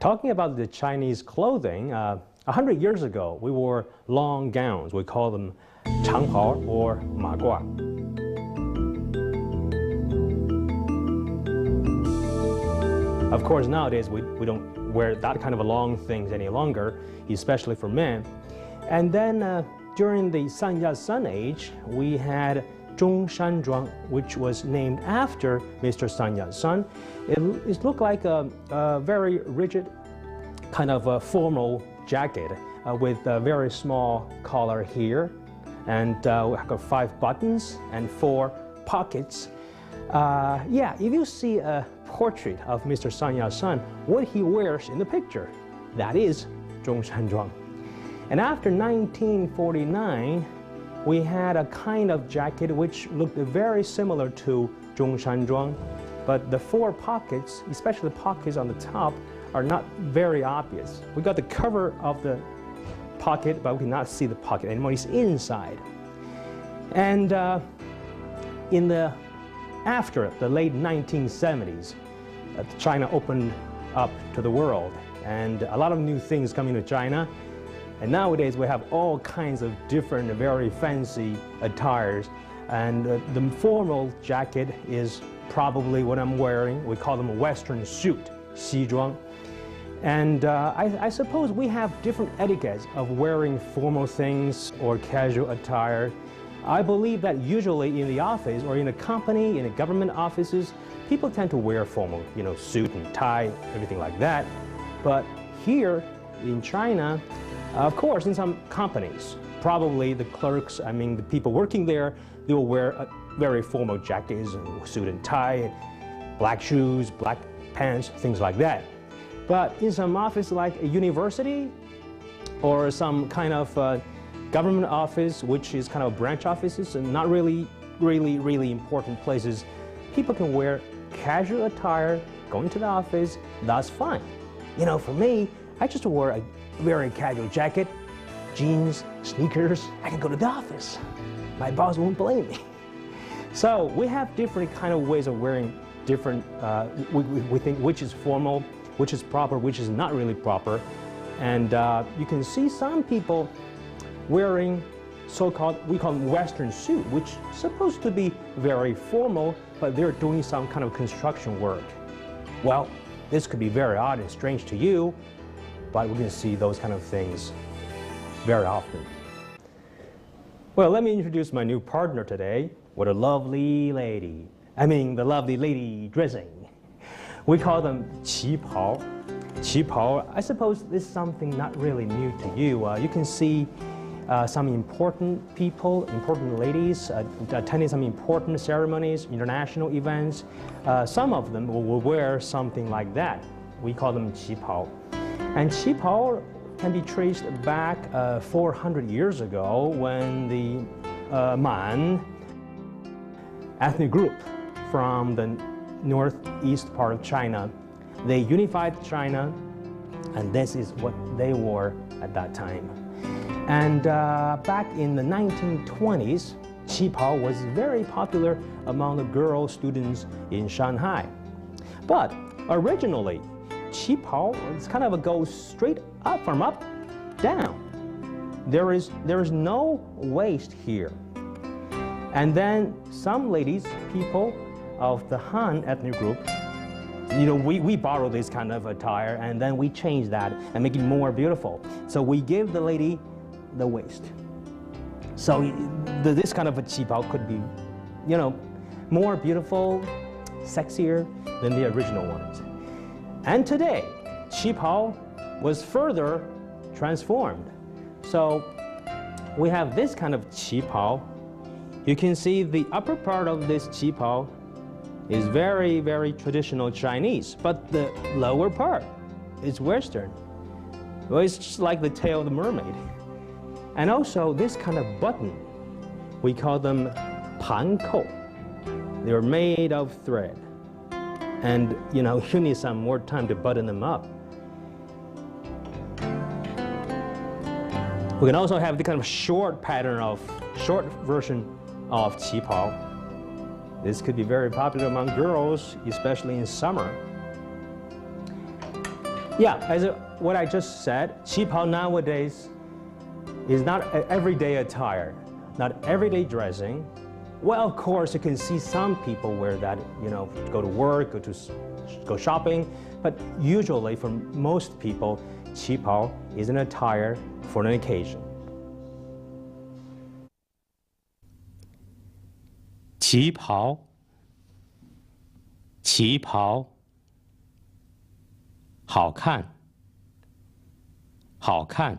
Talking about the Chinese clothing, 100 years ago, we wore long gowns. We call them 长袍 or 马褂. Of course, nowadays, we don't wear that kind of long things any longer, especially for men. And then during the Sun Yat-sen age, we had Zhongshan-zhuang, which was named after Mr. Sun Yat-sen. It looked like a very rigid, kind of a formal jacket with a very small collar here, and we have 5 buttons and 4 pockets. Yeah, if you see a portrait of Mr. Sun Yat-sen, what he wears in the picture, that is Zhongshan-zhuang. And after 1949, we had a kind of jacket which looked very similar to Zhongshan-zhuang, but the 4 pockets, especially the pockets on the top, are not very obvious. We got the cover of the pocket, but we cannot see the pocket anymore. It's inside. And after the late 1970s, China opened up to the world, and a lot of new things coming to China. And nowadays we have all kinds of different, very fancy attires. And the formal jacket is probably what I'm wearing. We call them a Western suit, 西装. And I suppose we have different etiquettes of wearing formal things or casual attire. I believe that usually in the office or in a company, in the government offices, people tend to wear formal, suit and tie, everything like that. But here in China, of course, in some companies, probably the clerks, the people working there, they will wear a very formal jackets, suit and tie, black shoes, black pants, things like that. But in some office like a university or some kind of government office, which is kind of branch offices and not really important places, people can wear casual attire, going to the office, that's fine. For me, I just wore a very casual jacket, jeans, sneakers, I can go to the office. My boss won't blame me. So we have different kind of ways of wearing different, we think which is formal, which is proper, which is not really proper. And you can see some people wearing so-called, we call them Western suit, which is supposed to be very formal, but they're doing some kind of construction work. Well, this could be very odd and strange to you, but we can see those kind of things very often. Well, let me introduce my new partner today. What a lovely lady. The lovely lady dressing. We call them 旗袍. 旗袍, I suppose this is something not really new to you. You can see some important people, important ladies attending some important ceremonies, international events. Some of them will wear something like that. We call them 旗袍. And 旗袍 can be traced back 400 years ago when the Man ethnic group from the northeast part of China, they unified China, and this is what they wore at that time. And back in the 1920s, 旗袍 was very popular among the girl students in Shanghai. But originally, 旗袍 is kind of a go straight up, from up down. There is no waist here. And then some ladies, people of the Han ethnic group, we borrow this kind of attire and then we change that and make it more beautiful. So we give the lady the waist. So this kind of a 旗袍 could be, more beautiful, sexier than the original ones. And today, 旗袍 was further transformed. So we have this kind of 旗袍. You can see the upper part of this 旗袍 is very, very traditional Chinese, but the lower part is Western. Well, it's just like the tail of the mermaid. And also this kind of button, we call them 盘扣. They're made of thread. And you need some more time to button them up. We can also have the kind of short version of 旗袍. This could be very popular among girls, especially in summer. Yeah, what I just said, 旗袍 nowadays is not everyday attire, not everyday dressing. Well, of course, you can see some people wear that, go to work, go shopping, but usually for most people, 旗袍 is an attire for an occasion. 旗袍，旗袍，好看，好看。